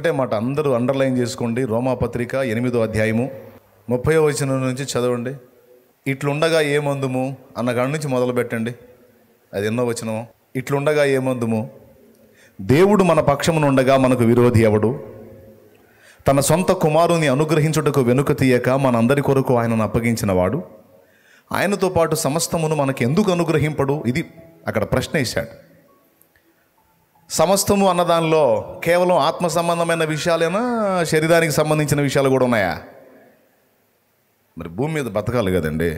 ఒకటే మాట అందరూ అండర్లైన్ చేసుకోండి. రోమాపత్రిక 8వ అధ్యాయము 30వ వచనం నుంచి చదవండి. ఇట్లుండగా ఏమందుము అన్న కాడి నుంచి మొదలు పెట్టండి. అది ఎన్నో వచనము? ఇట్లుండగా ఏమందుము, దేవుడు మన పక్షమునుండగా మనకు విరోధి ఎవడు? తన సొంత కుమారుని అనుగ్రహించుటకు వెనుక తీయక మనందరి కొరకు ఆయనను అప్పగించిన వాడు ఆయనతో పాటు సమస్తమును మనకు ఎందుకు అనుగ్రహింపడు? ఇది అక్కడ ప్రశ్న వేశాడు. సమస్తము అన్నదానిలో కేవలం ఆత్మ సంబంధమైన విషయాలేనా, శరీరానికి సంబంధించిన విషయాలు కూడా ఉన్నాయా? మరి భూమి మీద బతకాలి కదండి,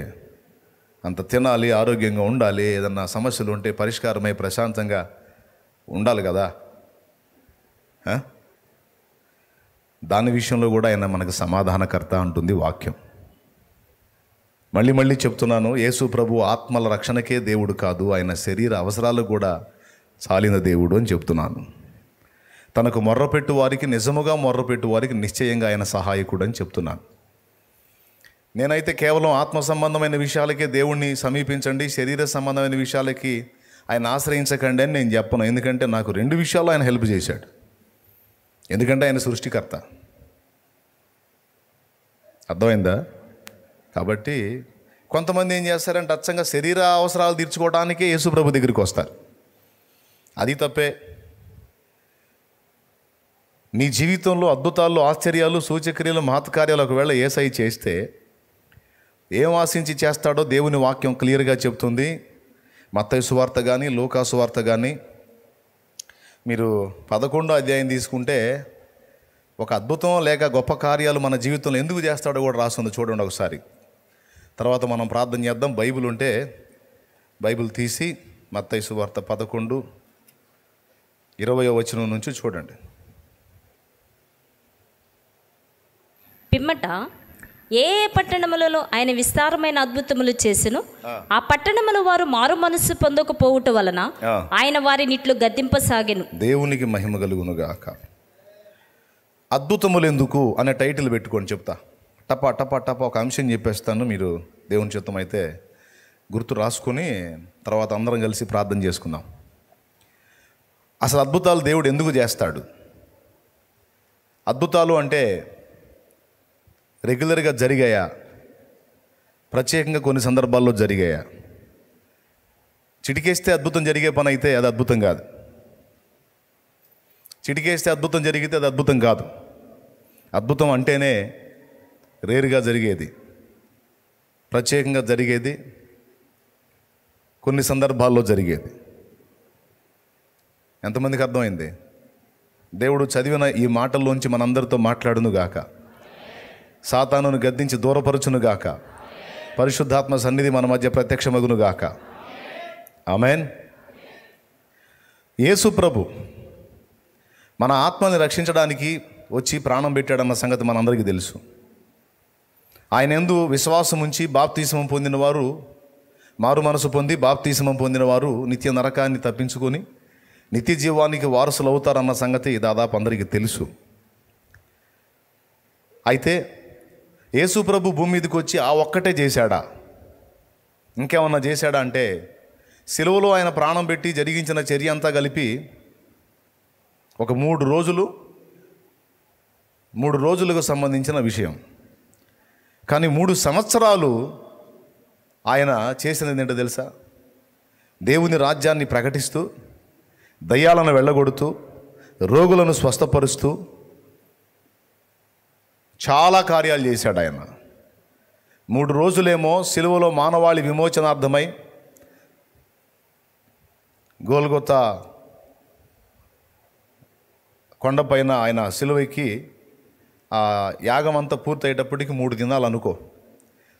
అంత తినాలి, ఆరోగ్యంగా ఉండాలి, ఏదన్నా సమస్యలు ఉంటే పరిష్కారమై ప్రశాంతంగా ఉండాలి కదా. దాని విషయంలో కూడా ఆయన మనకు సమాధానకర్త అంటుంది వాక్యం. మళ్ళీ మళ్ళీ చెప్తున్నాను, యేసు ప్రభు ఆత్మల రక్షణకే దేవుడు కాదు, ఆయన శరీర అవసరాలకు కూడా చాలిన దేవుడు అని చెప్తున్నాను. తనకు మొర్రపెట్టు వారికి, నిజముగా మొర్రపెట్టు వారికి నిశ్చయంగా ఆయన సహాయకుడు అని చెప్తున్నాను. నేనైతే కేవలం ఆత్మ సంబంధమైన విషయాలకే దేవుణ్ణి సమీపించండి, శరీర సంబంధమైన విషయాలకి ఆయన ఆశ్రయించకండి అని నేను చెప్పను. ఎందుకంటే నాకు రెండు విషయాల్లో ఆయన హెల్ప్ చేశాడు. ఎందుకంటే ఆయన సృష్టికర్త. అర్థమైందా? కాబట్టి కొంతమంది ఏం చేస్తారంటే అచ్చంగా శరీర అవసరాలు తీర్చుకోవడానికే యేసు ప్రభు దగ్గరికి వస్తారు. అది తప్పే. నీ జీవితంలో అద్భుతాలు, ఆశ్చర్యాలు, సూచక్రియలు, మహత్కార్యాలు ఒకవేళ యేసయ్య చేస్తే ఏం ఆశించి చేస్తాడో దేవుని వాక్యం క్లియర్గా చెప్తుంది. మత్తయి సువార్త కానీ, లూకా సువార్త కానీ, మీరు 11వ అధ్యాయం తీసుకుంటే ఒక అద్భుతం లేక గొప్ప కార్యాలు మన జీవితంలో ఎందుకు చేస్తాడో కూడా రాస్తుంది. చూడండి ఒకసారి. తర్వాత మనం ప్రార్థన చేద్దాం. బైబిల్ ఉంటే బైబిల్ తీసి మత్తయి సువార్త 11:20వ వచనం నుంచి చూడండి. పిమ్మట ఏ పట్టణములలో ఆయన విస్తారమైన అద్భుతములు చేసెను, ఆ పట్టణముల వారు మారు మనస్సు పొందకపోవుట వలన ఆయన వారిని ఇట్లు గద్దింపసాగెను. దేవునికి మహిమ కలుగునుగాక. అద్భుతములు ఎందుకు అనే టైటిల్ పెట్టుకొని చెప్తా. టపా టపా టపా ఒక అంశం చెప్పేస్తాను. మీరు దేవుని చిత్తం అయితే గుర్తు రాసుకొని తర్వాత అందరం కలిసి ప్రార్థన చేసుకుందాం. అసలు అద్భుతాలు దేవుడు ఎందుకు చేస్తాడు? అద్భుతాలు అంటే రెగ్యులర్గా జరిగాయా, ప్రత్యేకంగా కొన్ని సందర్భాల్లో జరిగాయా? చిటికేస్తే అద్భుతం జరిగే పని అయితే అది అద్భుతం కాదు. చిటికేస్తే అద్భుతం జరిగితే అది అద్భుతం కాదు. అద్భుతం అంటేనే రేరుగా జరిగేది, ప్రత్యేకంగా జరిగేది, కొన్ని సందర్భాల్లో జరిగేది. ఎంతమందికి అర్థమైంది? దేవుడు చదివిన ఈ మాటల్లోంచి మనందరితో మాట్లాడును గాక, సాతానును గద్దించి దూరపరచును గాక, పరిశుద్ధాత్మ సన్నిధి మన మధ్య ప్రత్యక్షమగును గాక. ఆమేన్. యేసు ప్రభు మన ఆత్మని రక్షించడానికి వచ్చి ప్రాణం పెట్టాడన్న సంగతి మనందరికీ తెలుసు. ఆయన యందు విశ్వాసం ఉంచి బాప్తీసమం పొందిన వారు, మారు మనసు పొంది బాప్తీసమం పొందిన వారు నిత్య నరకాన్ని తప్పించుకొని నిత్య జీవానికి వారసులు అవుతారన్న సంగతి దాదాపు అందరికీ తెలుసు. అయితే యేసు ప్రభు భూమి మీదకి వచ్చి ఆ ఒక్కటే చేశాడా? ఇంకేమన్నా చేశాడా అంటే, సిలువలో ఆయన ప్రాణం పెట్టి జరిగించిన చర్య అంతా కలిపి ఒక 3 రోజులకు సంబంధించిన విషయం. కానీ 3 సంవత్సరాలు ఆయన చేసినది ఏంటో తెలుసా? దేవుని రాజ్యాన్ని ప్రకటిస్తూ, దయ్యాలను వెళ్ళగొడుతూ, రోగులను స్వస్థపరుస్తూ చాలా కార్యాలు చేశాడు ఆయన. 3 రోజులేమో సిలువలో మానవాళి విమోచనార్థమై గోల్గొతా కొండపైన ఆయన సిలువకి ఆ యాగం అంతా పూర్తయ్యేటప్పటికి 3 దినాలు అనుకో.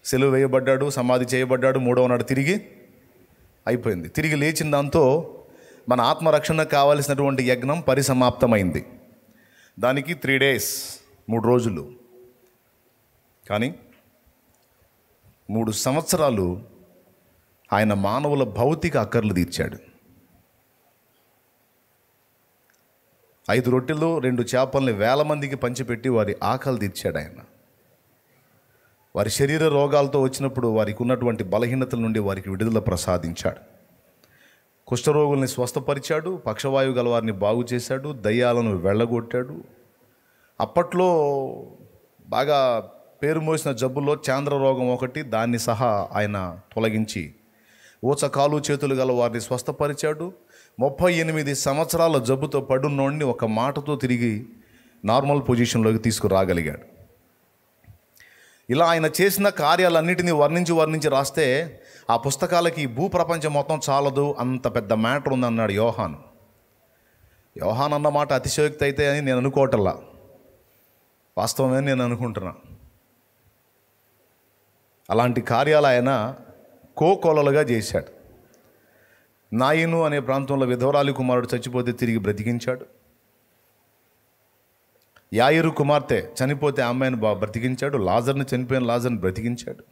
సిలువ వేయబడ్డాడు, సమాధి చేయబడ్డాడు, 3వ నాడు తిరిగి అయిపోయింది. తిరిగి లేచిన దాంతో మన ఆత్మరక్షణకు కావలసినటువంటి యజ్ఞం పరిసమాప్తమైంది. దానికి 3 days, 3 రోజులు. కానీ 3 సంవత్సరాలు ఆయన మానవుల భౌతిక అక్కర్లు తీర్చాడు. 5 రొట్టెలు 2 చేపల్ని 1000 మందికి పంచిపెట్టి వారి ఆకలి తీర్చాడు ఆయన. వారి శరీర రోగాలతో వచ్చినప్పుడు వారికి ఉన్నటువంటి బలహీనతల నుండి వారికి విడుదల ప్రసాదించాడు. కుష్ఠరోగుల్ని స్వస్థపరిచాడు, పక్షవాయువు గల వారిని బాగు చేశాడు, దయ్యాలను వెళ్ళగొట్టాడు, అప్పట్లో బాగా పేరు మోసిన జబ్బుల్లో చాంద్ర రోగం ఒకటి, దాన్ని సహా ఆయన తొలగించి ఊచ కాలు చేతులు గల వారిని స్వస్థపరిచాడు. 38 సంవత్సరాల జబ్బుతో పడున్నోడిని ఒక మాటతో తిరిగి నార్మల్ పొజిషన్లోకి తీసుకురాగలిగాడు. ఇలా ఆయన చేసిన కార్యాలన్నిటినీ వర్ణించి రాస్తే ఆ పుస్తకాలకి ఈ భూప్రపంచం మొత్తం చాలదు, అంత పెద్ద మ్యాటర్ ఉందన్నాడు యోహాను. యోహాన్ అన్న మాట అతిశయోక్తి అయితే అని నేను అనుకోవటల్లా, వాస్తవమే నేను అనుకుంటున్నా. అలాంటి కార్యాలు ఆయన కోకొలలుగా చేశాడు. నాయిను అనే ప్రాంతంలో విధవరాలి కుమారుడు చచ్చిపోతే తిరిగి బ్రతికించాడు. యాయిరు కుమార్తె చనిపోతే అమ్మాయిని బ్రతికించాడు. లాజర్ని చనిపోయిన లాజర్ని బ్రతికించాడు.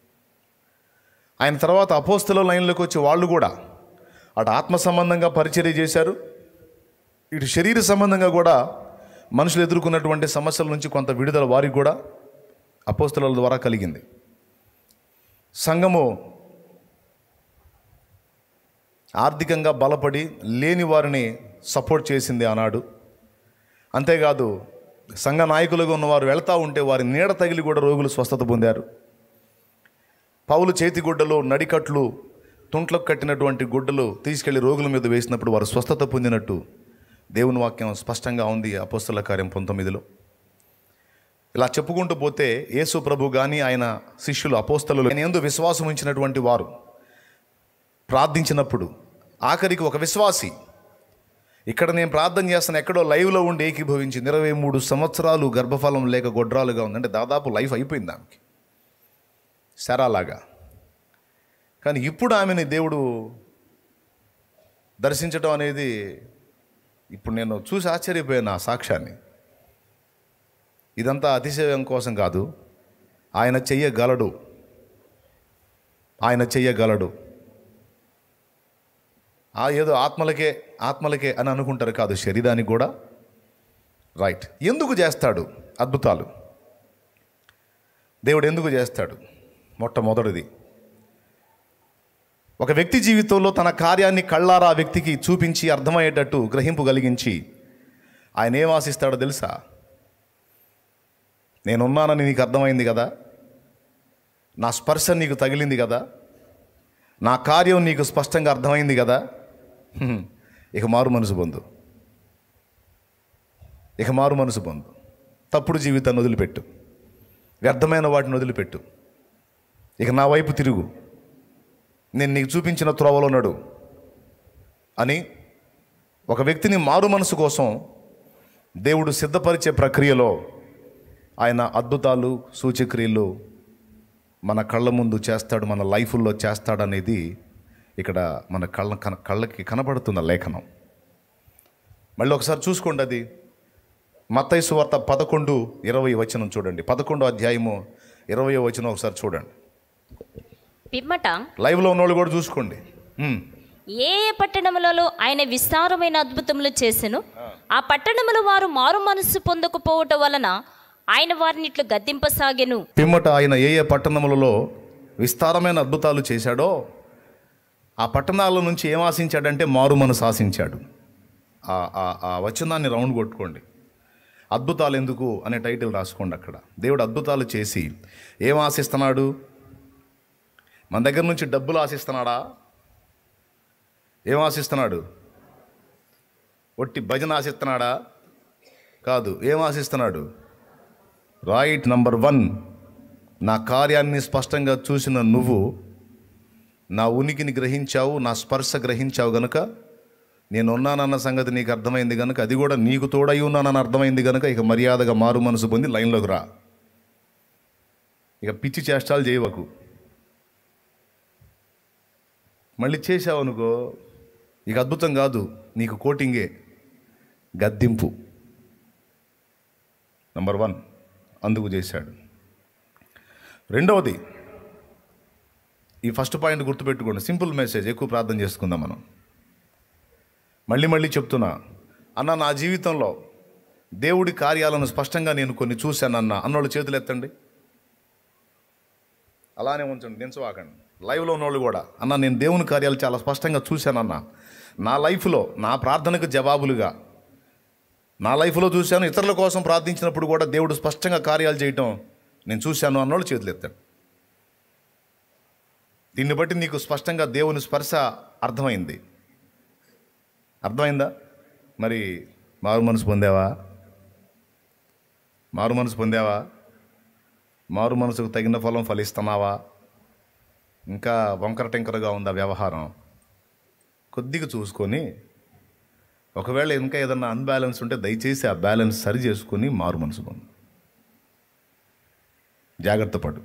ఆయన తర్వాత అపోస్తల లైన్లోకి వచ్చి వాళ్ళు కూడా అటు ఆత్మ సంబంధంగా పరిచర్య చేశారు, ఇటు శరీర సంబంధంగా కూడా మనుషులు ఎదుర్కొన్నటువంటి సమస్యల నుంచి కొంత విడుదల వారికి కూడా అపోస్తలుల ద్వారా కలిగింది. సంఘము ఆర్థికంగా బలపడి లేని వారిని సపోర్ట్ చేసింది ఆనాడు. అంతేకాదు సంఘ నాయకులుగా ఉన్నవారు వెళ్తూ ఉంటే వారి నీడ తగిలి కూడా రోగులు స్వస్థత పొందారు. పౌలు చేతి గుడ్డలు, నడికట్లు, తుంట్లకు కట్టినటువంటి గుడ్డలు తీసుకెళ్లి రోగుల మీద వేసినప్పుడు వారు స్వస్థత పొందినట్టు దేవుని వాక్యం స్పష్టంగా ఉంది అపోస్తల కార్యం 19లో. ఇలా చెప్పుకుంటూ పోతే యేసు ప్రభు కానీ ఆయన శిష్యులు అపోస్తలులు ఆయన యందు విశ్వాసం ఉంచినటువంటి వారు ప్రార్థించినప్పుడు ఆఖరికి ఒక విశ్వాసి, ఇక్కడ నేను ప్రార్థన చేస్తాను ఎక్కడో లైవ్లో ఉండి ఏకీభవించింది, 23 సంవత్సరాలు గర్భఫలం లేక గొడ్రాలుగా ఉందంటే దాదాపు లైఫ్ అయిపోయింది ఆమెకి, శరాలాగా. కానీ ఇప్పుడు ఆమెని దేవుడు దర్శించడం అనేది ఇప్పుడు నేను చూసి ఆశ్చర్యపోయాను ఆ సాక్ష్యాన్ని. ఇదంతా అతిశయం కోసం కాదు, ఆయన చెయ్యగలడు, ఆయన చెయ్యగలడు. ఏదో ఆత్మలకే అని అనుకుంటారు, కాదు, శరీరానికి కూడా. రైట్. ఎందుకు చేస్తాడు అద్భుతాలు? దేవుడు ఎందుకు చేస్తాడు? మొట్టమొదటిది, ఒక వ్యక్తి జీవితంలో తన కార్యాన్ని కళ్ళారా ఆ వ్యక్తికి చూపించి అర్థమయ్యేటట్టు గ్రహింపు కలిగించి ఆయన ఏం ఆశిస్తాడో తెలుసా? నేనున్నానని నీకు అర్థమైంది కదా, నా స్పర్శ నీకు తగిలింది కదా, నా కార్యం నీకు స్పష్టంగా అర్థమైంది కదా, ఇక మారు మనసు పొందు, ఇక మారు మనసు పొందు. తప్పుడు జీవితాన్ని వదిలిపెట్టు, వ్యర్థమైన వాటిని వదిలిపెట్టు, ఇక నా వైపు తిరుగు, నేను నీకు చూపించిన త్రోవలో నడు అని ఒక వ్యక్తిని మారు మనసు కోసం దేవుడు సిద్ధపరిచే ప్రక్రియలో ఆయన అద్భుతాలు, సూచక్రియలు మన కళ్ళ ముందు చేస్తాడు, మన లైఫ్లో చేస్తాడనేది ఇక్కడ మన కళ్ళకి కనబడుతున్న లేఖనం. మళ్ళీ ఒకసారి చూసుకోండి, అది మత్తయి సువార్త 11:20 చూడండి. 11వ అధ్యాయము 20వ ఒకసారి చూడండి. పిమ్మట లైవ్లో ఉన్నోళ్ళు కూడా చూసుకోండి. ఏ పట్టణములలో ఆయన విస్తారమైన అద్భుతములు చేసెను, ఆ పట్టణముల వారు మారు మనస్సు పొందకపోవటం వలన ఆయన వారిని ఇట్లు గద్దింపసాగెను. పిమ్మట ఆయన ఏ పట్టణములలో విస్తారమైన అద్భుతాలు చేశాడో ఆ పట్టణాల నుంచి ఏం ఆశించాడంటే మారు మనసు ఆశించాడు. ఆ వచనాన్ని రౌండ్ కొట్టుకోండి. అద్భుతాలు ఎందుకు అనే టైటిల్ రాసుకోండి. అక్కడ దేవుడు అద్భుతాలు చేసి ఏం ఆశిస్తున్నాడు? మన దగ్గర నుంచి డబ్బులు ఆశిస్తున్నాడా? ఏం ఆశిస్తున్నాడు? ఒట్టి భజన ఆశిస్తున్నాడా? కాదు. ఏం ఆశిస్తున్నాడు? రైట్. నంబర్ 1, నా కార్యాన్ని స్పష్టంగా చూసిన నువ్వు నా ఉనికిని గ్రహించావు, నా స్పర్శ గ్రహించావు గనుక, నేనున్నానన్న సంగతి నీకు అర్థమైంది కనుక, అది కూడా నీకు తోడై ఉన్నానని అర్థమైంది కనుక ఇక మర్యాదగా మారు మనసు పొంది లైన్లోకి రా. ఇక పిచ్చి చేష్టాలు చేయవకు. మళ్ళీ చేసావనుకో ఇక అద్భుతం కాదు, నీకు కోటింగే, గద్దింపు. నంబర్ 1 అందుకు చేశాడు. రెండవది, ఈ ఫస్ట్ పాయింట్ గుర్తుపెట్టుకోండి. సింపుల్ మెసేజ్, ఎక్కువ ప్రార్థన చేసుకుందాం మనం. మళ్ళీ చెప్తున్నా, అన్న నా జీవితంలో దేవుడి కార్యాలను స్పష్టంగా నేను కొన్ని చూశానన్న అన్నోళ్ళు చేతులు ఎత్తండి. అలానే ఉంచండి, దించవాకండి. లైవ్లో ఉన్నోళ్ళు కూడా, అన్న నేను దేవుని కార్యాలు చాలా స్పష్టంగా చూశానన్న, నా లైఫ్లో నా ప్రార్థనకు జవాబులుగా నా లైఫ్లో చూశాను, ఇతరుల కోసం ప్రార్థించినప్పుడు కూడా దేవుడు స్పష్టంగా కార్యాలు చేయటం నేను చూశాను అన్నోళ్ళు చేతులు ఎత్తాడు. దీన్ని బట్టి నీకు స్పష్టంగా దేవుని స్పర్శ అర్థమైందా? మరి మారు మనసు పొందావా? మారు మనసుకు తగిన ఫలం ఫలిస్తున్నావా? ఇంకా వంకర టెంకరగా ఉందా వ్యవహారం? కొద్దిగా చూసుకొని, ఒకవేళ ఇంకా ఏదన్నా అన్బ్యాలెన్స్ ఉంటే దయచేసి ఆ బ్యాలెన్స్ సరి చేసుకొని మారు మనసు పొందు. జాగ్రత్త పడు,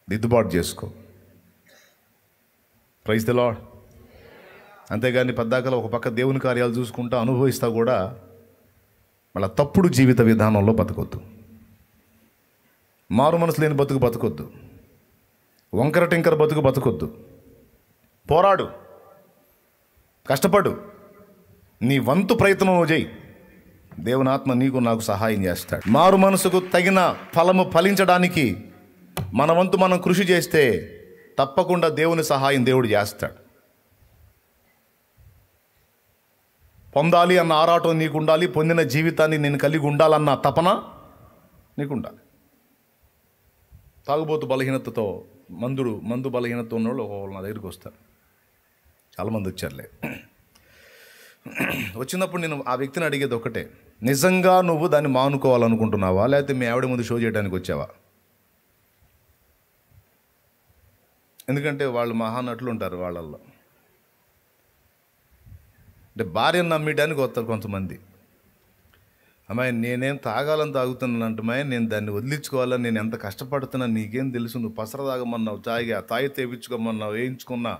దిద్దుబాటు చేసుకో. Praise the Lord. అంతేగాని పద్దాకలో ఒక పక్క దేవుని కార్యాలు చూసుకుంటా అనుభవిస్తా కూడా మళ్ళీ తప్పుడు జీవిత విధానంలో బతకొద్దు. మారు మనసు లేని బతుకు బతకొద్దు. వంకర టింకర బతుకు బతకొద్దు. పోరాడు, కష్టపడు, నీ వంతు ప్రయత్నం చేయి. దేవుని ఆత్మ నీకు నాకు సహాయం చేస్తాడు. మారు మనసుకు తగిన ఫలము ఫలించడానికి మన వంతు మనం కృషి చేస్తే తప్పకుండా దేవుని సహాయం దేవుడు చేస్తాడు. పొందాలి అన్న ఆరాటం నీకు ఉండాలి. పొందిన జీవితాన్ని నేను కలిగి ఉండాలన్న తపన నీకు ఉండాలి. తాగుబోతు బలహీనతతో మందు బలహీనత ఉన్నవాళ్ళు ఒకళ్ళు నా దగ్గరికి వస్తారు. చాలామంది వచ్చారులే. వచ్చినప్పుడు నేను ఆ వ్యక్తిని అడిగేది ఒకటే, నిజంగా నువ్వు దాన్ని మానుకోవాలనుకుంటున్నావా, లేకపోతే మీ ఆవిడ ముందు షో చేయడానికి వచ్చావా? ఎందుకంటే వాళ్ళు మహానటులు ఉంటారు వాళ్ళల్లో. అంటే భార్యను నమ్మేయడానికి వస్తారు కొంతమంది. అమ్మాయి నేనేం తాగాలని తాగుతున్నానంటమ్మాయి, నేను దాన్ని వదిలించుకోవాలని నేను ఎంత కష్టపడుతున్నాను నీకేం తెలుసు, నువ్వు పసర తాగమన్నావు, తాగి తెప్పించుకోమన్నావు, వేయించుకున్నా,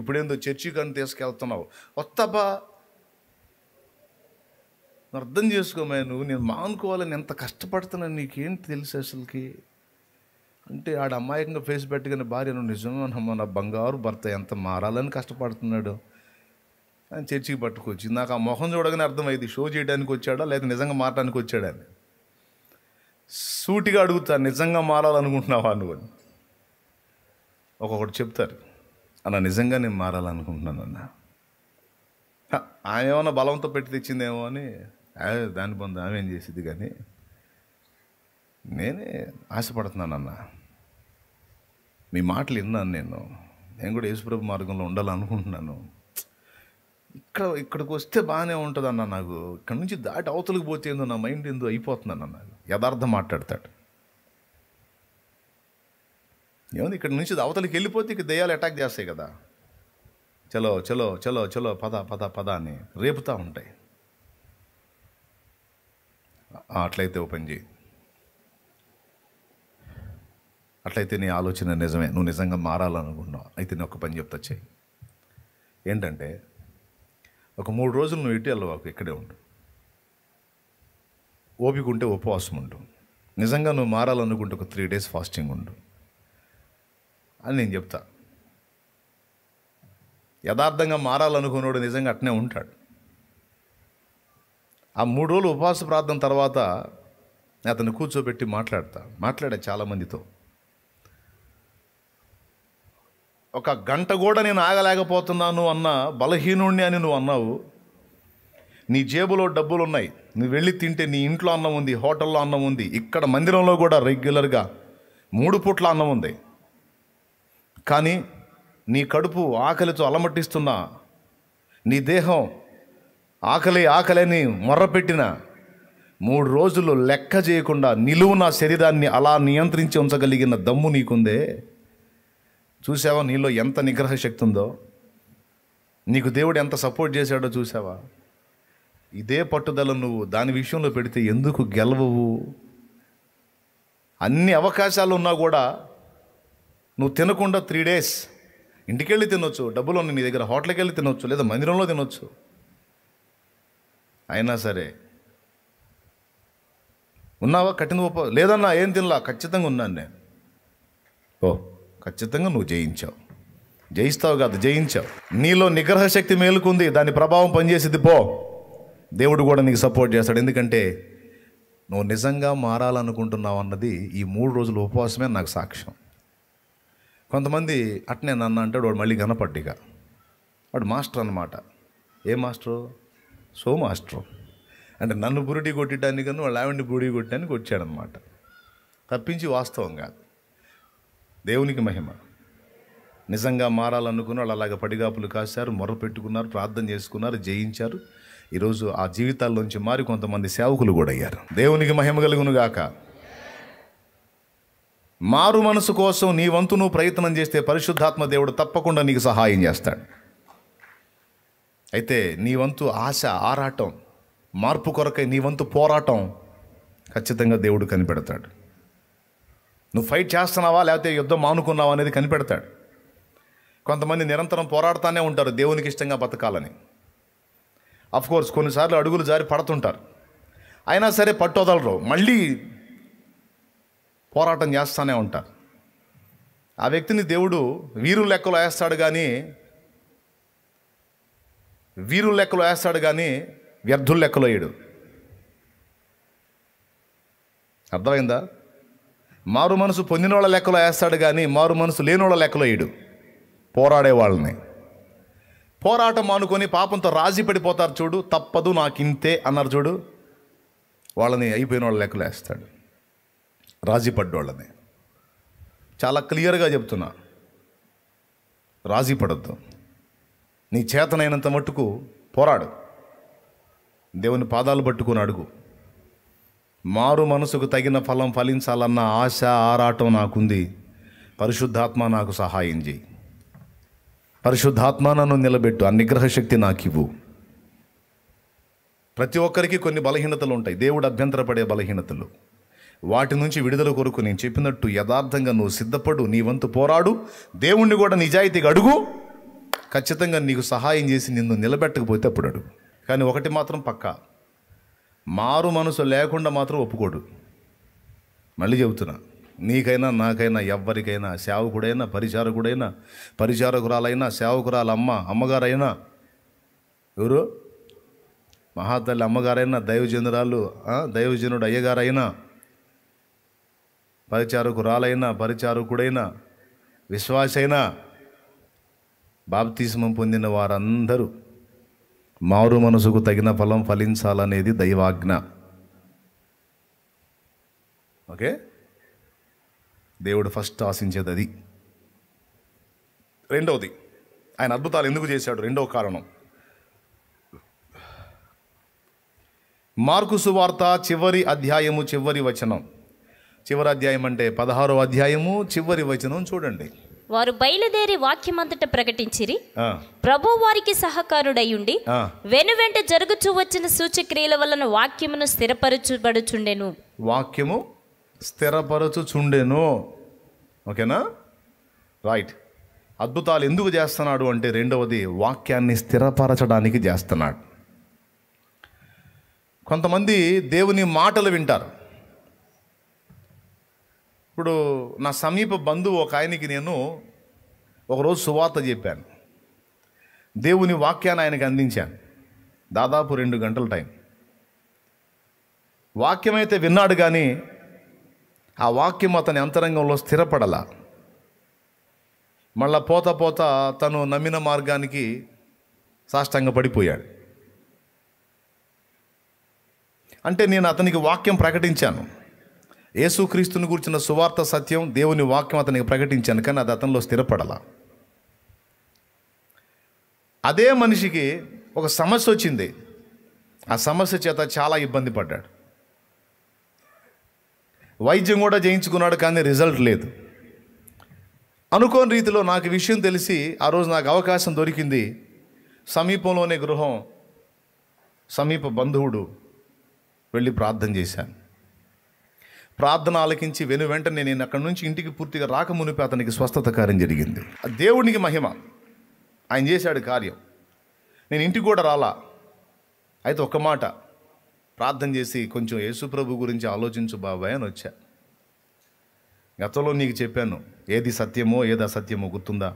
ఇప్పుడేందో చర్చి కానీ తీసుకెళ్తున్నావు, వస్తాపా అర్థం చేసుకోమా నువ్వు, నేను మానుకోవాలని ఎంత కష్టపడుతున్నాను నీకేం తెలుసు అసలుకి అంటే ఆడ అమాయకంగా ఫేస్ పెట్టగానే భార్య నువ్వు నిజంగా నా బంగారు భర్త ఎంత మారాలని కష్టపడుతున్నాడు అని చర్చికి పట్టుకొచ్చి నాకు ఆ మొహం చూడగానే అర్థమైంది షో చేయడానికి వచ్చాడా లేదా నిజంగా మారడానికి వచ్చాడని. సూటిగా అడుగుతా, నిజంగా మారాలనుకుంటున్నావా నువ్వు అని. ఒక్కొక్కటి చెప్తారు, అన్న నిజంగా నేను మారాలనుకుంటున్నాను అన్న. ఆమె ఏమన్నా బలంతో పెట్టి తెచ్చిందేమో అని దాని పొంది ఆమె ఏం చేసింది, కానీ నేనే ఆశపడుతున్నానన్న. మీ మాటలు విన్నాను, నేను కూడా యేసుప్రభు మార్గంలో ఉండాలనుకుంటున్నాను. ఇక్కడికి వస్తే బాగానే ఉంటుంది అన్న, నాకు ఇక్కడ నుంచి దాటి అవతలకు పోతే ఏందో నా మైండ్ ఏందో అయిపోతున్నాను అన్న. యథార్థం మాట్లాడతాడు. ఏముంది, ఇక్కడ నుంచి అవతలకి వెళ్ళిపోతే ఇక దెయ్యాలు అటాక్ చేస్తాయి కదా, చలో చలో చలో చలో పద పద పద అని రేపుతూ ఉంటాయి. అట్లయితే ఓపెన్ చేయి. అట్లయితే నీ ఆలోచన నిజమే, నువ్వు నిజంగా మారాలనుకుంటున్నావు. అయితే నేను ఒక పని చెప్తా, చెయ్యి. ఏంటంటే ఒక 3 రోజులు నువ్వు ఇటు వెళ్ళవాకు, ఇక్కడే ఉండు. ఓపిక ఉంటే ఉపవాసం ఉండు. నిజంగా నువ్వు మారాలనుకుంటే ఒక 3 days ఫాస్టింగ్ ఉండు అని నేను చెప్తా. యథార్థంగా మారాలనుకున్నాడు నిజంగా అట్నే ఉంటాడు. ఆ 3 రోజులు ఉపవాస ప్రార్థన తర్వాత అతను కూర్చోబెట్టి మాట్లాడా చాలామందితో. ఒక గంట కూడా నేను ఆగలేకపోతున్నాను అన్న బలహీనుణ్ణి అని నువ్వు అన్నావు. నీ జేబులో డబ్బులు ఉన్నాయి, నువ్వు వెళ్ళి తింటే నీ ఇంట్లో అన్నం ఉంది, హోటల్లో అన్నం ఉంది, ఇక్కడ మందిరంలో కూడా రెగ్యులర్గా 3 పూట్ల అన్నం ఉంది. కానీ నీ కడుపు ఆకలితో అలమటిస్తున్నా, నీ దేహం ఆకలి అని మొర్రపెట్టిన 3 రోజులు లెక్క చేయకుండా నిలువున శరీరాన్ని అలా నియంత్రించి ఉంచగలిగిన దమ్ము నీకుందే. చూసావా నీలో ఎంత నిగ్రహ శక్తి ఉందో, నీకు దేవుడు ఎంత సపోర్ట్ చేశాడో చూసావా? ఇదే పట్టుదల నువ్వు దాని విషయంలో పెడితే ఎందుకు గెలవవు? అన్ని అవకాశాలు ఉన్నా కూడా నువ్వు తినకుండా 3 days ఇంటికెళ్ళి తినొచ్చు, డబ్బులు ఉన్నాయి నీ దగ్గర, హోటల్కి వెళ్ళి తినొచ్చు, లేదా మందిరంలో తినొచ్చు. అయినా సరే ఉన్నావా? కఠిన లేదన్నా ఏం తినలా, ఖచ్చితంగా ఉన్నాను నేను. ఖచ్చితంగా నువ్వు జయిస్తావు కాదు, జయించావు. నీలో నిగ్రహ శక్తి మేలుకుంది, దాని ప్రభావం పనిచేసింది. దేవుడు కూడా నీకు సపోర్ట్ చేస్తాడు. ఎందుకంటే నువ్వు నిజంగా మారాలనుకుంటున్నావు అన్నది ఈ 3 రోజుల ఉపవాసమే నాకు సాక్ష్యం. కొంతమంది అట్నే నన్ను అంటాడు, వాడు మళ్ళీ కనపడ్డిగా, వాడు మాస్టర్ అన్నమాట. ఏ మాస్టరు? So master. అంటే నన్ను బురుడి కొట్టడానికను వాళ్ళ ఆవిడ్ని బురుడి కొట్టడానికి వచ్చాడనమాట. తప్పించి వాస్తవం కాదు. దేవునికి మహిమ. నిజంగా మారాలనుకున్న వాళ్ళు అలాగ పడిగాపులు కాశారు, మొర్ర పెట్టుకున్నారు, ప్రార్థన చేసుకున్నారు, జయించారు. ఈరోజు ఆ జీవితాల్లోంచి మారి కొంతమంది సేవకులు కూడా అయ్యారు. దేవునికి మహిమ కలుగును గాక. మారు మనసు కోసం నీ వంతు నువ్వు ప్రయత్నం చేస్తే పరిశుద్ధాత్మ దేవుడు తప్పకుండా నీకు సహాయం చేస్తాడు. అయితే నీ వంతు ఆశ, ఆరాటం, మార్పు కొరకై నీ వంతు పోరాటం ఖచ్చితంగా దేవుడు కనిపెడతాడు. నువ్వు ఫైట్ చేస్తున్నావా లేకపోతే యుద్ధం మానుకున్నావా అనేది కనిపెడతాడు. కొంతమంది నిరంతరం పోరాడుతూనే ఉంటారు దేవునికి ఇష్టంగా బతకాలని. అఫ్కోర్స్ కొన్నిసార్లు అడుగులు జారి పడుతుంటారు, అయినా సరే పట్టుదలరు, మళ్ళీ పోరాటం చేస్తూనే ఉంటారు. ఆ వ్యక్తిని దేవుడు వీరుల లెక్కలో వేస్తాడు కానీ వ్యర్థుల లెక్కలో వేయడు. అర్థమైందా? మారు మనసు పొందిన వాళ్ళ లెక్కలో వేస్తాడు కానీ మారు మనసు లేని వాళ్ళ లెక్కలో వేయడు. పోరాడే వాళ్ళని, పోరాటం మానుకొని పాపంతో రాజీ పడిపోతారు చూడు, తప్పదు నాకింతే అన్నారు చూడు, వాళ్ళని అయిపోయిన వాళ్ళ లెక్కలో వేస్తాడు. రాజీ పడ్డోళ్ళని చాలా క్లియర్గా చెప్తున్నా, రాజీ పడద్దు. నీ చేతనైనంత మట్టుకు పోరాడు, దేవుని పాదాలు పట్టుకుని అడుగు. మారు మనసుకు తగిన ఫలం ఫలించాలన్న ఆశ, ఆరాటం నాకుంది. పరిశుద్ధాత్మ నాకు సహాయం చేయి, పరిశుద్ధాత్మ నన్ను నిలబెట్టు, ఆ నిగ్రహ శక్తి నాకు ఇవ్వు. ప్రతి ఒక్కరికి కొన్ని బలహీనతలు ఉంటాయి, దేవుడు అభ్యంతరపడే బలహీనతలు. వాటి నుంచి విడుదల కొరకు నేను చెప్పినట్టు యథార్థంగా నువ్వు సిద్ధపడు, నీ వంతు పోరాడు, దేవుణ్ణి కూడా నిజాయితీగా అడుగు. ఖచ్చితంగా నీకు సహాయం చేసి నిన్ను నిలబెట్టకపోతే అప్పుడు అడుగు. కానీ ఒకటి మాత్రం పక్కా, మారు మనసు లేకుండా మాత్రం ఒప్పుకోడు. మళ్ళీ చెబుతున్నా, నీకైనా నాకైనా ఎవ్వరికైనా, సేవకుడైనా పరిచారకుడైనా, పరిచారకురాలైనా, సేవకురాల అమ్మగారైనా, ఎవరు మహాతల్లి అమ్మగారైనా, దైవజనురాలు దైవజనుడు అయ్యగారైనా, పరిచారకురాలైనా, పరిచారకుడైనా, విశ్వాసైనా, బాప్తిస్మం పొందిన వారందరూ మారు మనసుకు తగిన ఫలం ఫలించాలనేది దైవాజ్ఞ. ఓకే, దేవుడు ఫస్ట్ ఆశించేది అది. రెండవది, ఆయన అద్భుతాలు ఎందుకు చేశాడు? రెండవ కారణం, మార్కు సువార్త చివరి అధ్యాయము చివరి వచనం. చివరి అధ్యాయం అంటే 16వ అధ్యాయము చివరి వచనం చూడండి. వారు బయలుదేరి వాక్యమంతట ప్రకటించిరి. ప్రభు వారికి సహకారుడయుండి వెనువెంట జరుగుచూ వచ్చిన సూచక్రియల వలన వాక్యమును స్థిరపరచుబడుచుండెను. వాక్యము స్థిరపరచుచుండెను. ఓకేనా? రైట్. అద్భుతాలు ఎందుకు చేస్తున్నాడు అంటే రెండవది, వాక్యాన్ని స్థిరపరచడానికి చేస్తున్నాడు. కొంతమంది దేవుని మాటలు వింటారు. ఇప్పుడు నా సమీప బంధువు ఒక ఆయనకి నేను ఒకరోజు సువార్త చెప్పాను, దేవుని వాక్యాన్ని ఆయనకి అందించాను. దాదాపు 2 గంటల టైం. వాక్యం అయితే విన్నాడు కానీ ఆ వాక్యం అతని అంతరంగంలో స్థిరపడలా. మళ్ళా పోతా తను నమ్మిన మార్గానికి సాష్టాంగ పడిపోయాడు. అంటే నేను అతనికి వాక్యం ప్రకటించాను, యేసుక్రీస్తుని గురించిన సువార్త సత్యం, దేవుని వాక్యం అతనికి ప్రకటించాను, కానీ అది అతనిలో స్థిరపడలా. అదే మనిషికి ఒక సమస్య వచ్చింది, ఆ సమస్య చేత చాలా ఇబ్బంది పడ్డాడు. వైద్యం కూడా చేయించుకున్నాడు కానీ రిజల్ట్ లేదు. అనుకోని రీతిలో నాకు విషయం తెలిసి ఆ రోజు నాకు అవకాశం దొరికింది. సమీపంలోనే గృహం, సమీప బంధువుడు, వెళ్ళి ప్రార్థన చేశాను. ప్రార్థన ఆలకించి వెంటనే నేను అక్కడి నుంచి ఇంటికి పూర్తిగా రాకమునిపై అతనికి స్వస్థత కార్యం జరిగింది. దేవునికి మహిమ, ఆయన చేశాడు కార్యం. నేను ఇంటికి కూడా రాలా. అయితే ఒక్క మాట ప్రార్థన చేసి, కొంచెం యేసుప్రభు గురించి ఆలోచించు బాబాయ్ అని వచ్చా. గతంలో నీకు చెప్పాను, ఏది సత్యమో ఏది అసత్యమో గుర్తుందా?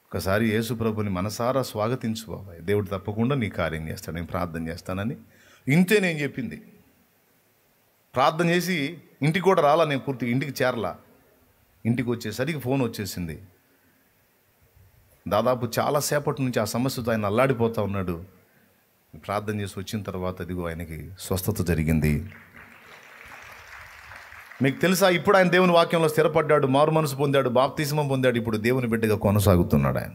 ఒకసారి యేసుప్రభుని మనసారా స్వాగతించు బాబాయ్, దేవుడు తప్పకుండా నీ కార్యం చేస్తాడు, నేను ప్రార్థన చేస్తానని. ఇంతే నేను చెప్పింది. ప్రార్థన చేసి ఇంటికి కూడా రాలా, నేను పూర్తిగా ఇంటికి చేరలా. ఇంటికి వచ్చేసరికి ఫోన్ వచ్చేసింది. దాదాపు చాలాసేపటి నుంచి ఆ సమస్యతో ఆయన అల్లాడిపోతూ ఉన్నాడు. ప్రార్థన చేసి వచ్చిన తర్వాత ఇదిగో ఆయనకి స్వస్థత జరిగింది. మీకు తెలుసా, ఇప్పుడు ఆయన దేవుని వాక్యంలో స్థిరపడ్డాడు, మారు మనసు పొందాడు, బాప్తిస్మం పొందాడు, ఇప్పుడు దేవుని బిడ్డగా కొనసాగుతున్నాడు ఆయన.